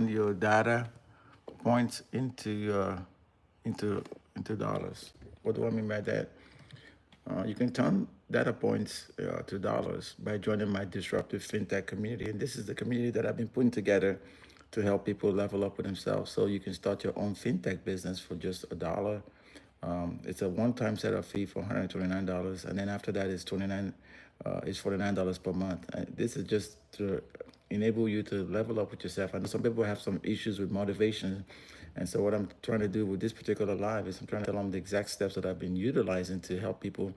turn your data points into dollars. What do I mean by that? You can turn data points to dollars by joining my disruptive fintech community. And this is the community that I've been putting together to help people level up with themselves. So you can start your own fintech business for just $1. It's a one-time setup fee for $129, and then after that is $49 per month. And this is just to enable you to level up with yourself. I know some people have some issues with motivation, and so what I'm trying to do with this particular live is I'm trying to tell them the exact steps that I've been utilizing to help people,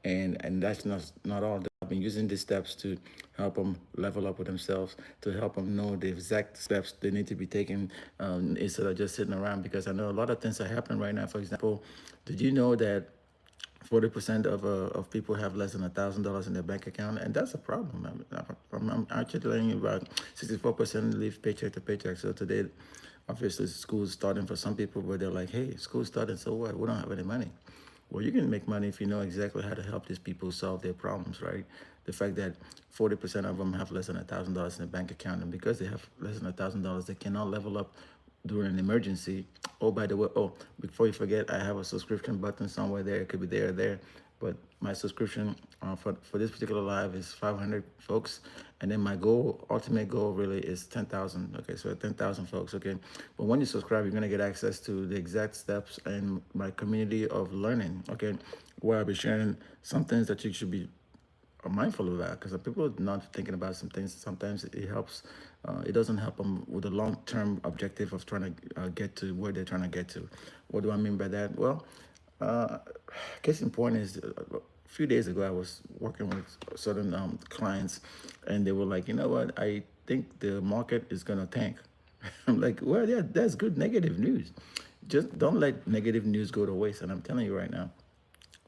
and that's not all. I've been using these steps to help them level up with themselves, to help them know the exact steps they need to be taking instead of just sitting around. Because I know a lot of things are happening right now. For example, did you know that 40% of people have less than $1,000 in their bank account, and that's a problem. I'm actually telling you about 64% live paycheck to paycheck. So today, obviously, school's starting for some people, but they're like, "Hey, school's starting, so what? We don't have any money." Well, you can make money if you know exactly how to help these people solve their problems, right? The fact that 40% of them have less than $1,000 in their bank account, and because they have less than $1,000, they cannot level up during an emergency. Oh, by the way, before you forget, I have a subscription button somewhere there. It could be there or there, but my subscription for this particular live is 500 folks, and then my ultimate goal really is 10,000. Okay, so 10,000 folks. Okay, but when you subscribe, you're gonna get access to the exact steps and my community of learning. Okay, where I'll be sharing some things that you should be mindful of that, because people are not thinking about some things. Sometimes it helps. It doesn't help them with the long-term objective of trying to get to where they're trying to get to. What do I mean by that? Well, case in point is a few days ago I was working with certain clients, and they were like, you know what? I think the market is gonna tank. I'm like, well, yeah, that's good negative news. Just don't let negative news go to waste. And I'm telling you right now,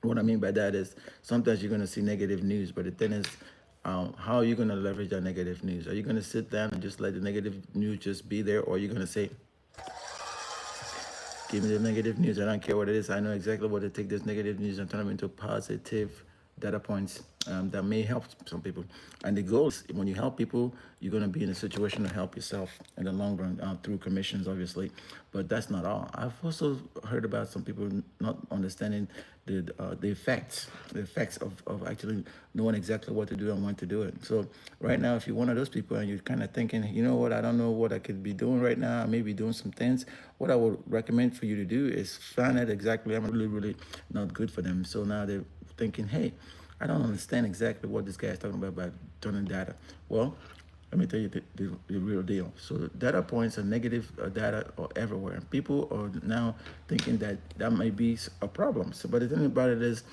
what I mean by that is sometimes you're going to see negative news, but the thing is, how are you going to leverage that negative news? Are you going to sit down and just let the negative news just be there, or are you going to say, give me the negative news, I don't care what it is, I know exactly what to take this negative news and turn them into positive data points that may help some people. And the goal is when you help people, you're going to be in a situation to help yourself in the long run through commissions, obviously. But that's not all. I've also heard about some people not understanding the effects of actually knowing exactly what to do and when to do it. So right now, if you're one of those people and you're kind of thinking, you know what, I don't know what I could be doing right now, I may be doing some things, what I would recommend for you to do is find out exactly, I'm really not good for them. So now they're thinking, hey, I don't understand exactly what this guy is talking about turning data. Well, let me tell you the real deal. So data points and negative data are everywhere. And people are now thinking that that might be a problem. So, but the thing about it is,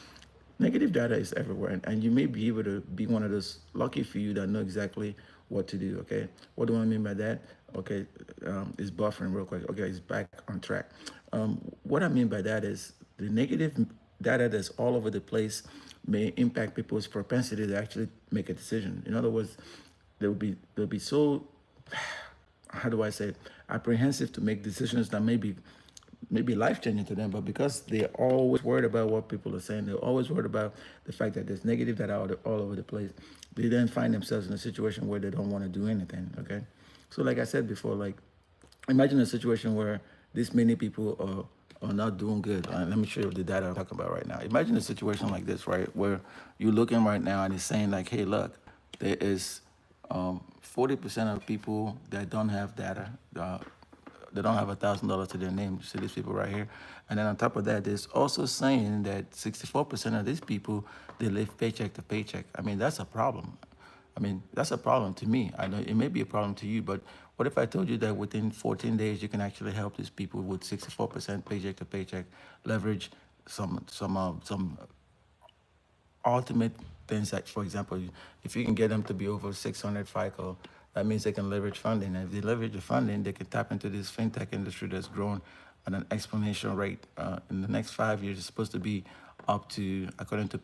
negative data is everywhere. And you may be able to be one of those lucky few that know exactly what to do, okay? What do I mean by that? Okay, it's buffering real quick. Okay, it's back on track. What I mean by that is the negative data that's all over the place may impact people's propensity to actually make a decision. In other words, they'll be so, how do I say it, apprehensive to make decisions that maybe life-changing to them, but because they're always worried about what people are saying, they're always worried about the fact that there's negative data all over the place, they then find themselves in a situation where they don't want to do anything, okay? So like I said before, like, imagine a situation where this many people are not doing good. Let me show you the data I'm talking about right now. Imagine a situation like this, right, where you're looking right now and it's saying like, hey, look, there is 40% of people that don't have data. They don't have $1,000 to their name. You see these people right here. And then on top of that, there's also saying that 64% of these people, they live paycheck to paycheck. I mean, that's a problem. I mean, that's a problem to me. I know it may be a problem to you, but what if I told you that within 14 days, you can actually help these people with 64% paycheck to paycheck, leverage some ultimate things like, for example, if you can get them to be over 600 FICO, that means they can leverage funding. And if they leverage the funding, they can tap into this fintech industry that's grown at an exponential rate. In the next 5 years, it's supposed to be up to, according to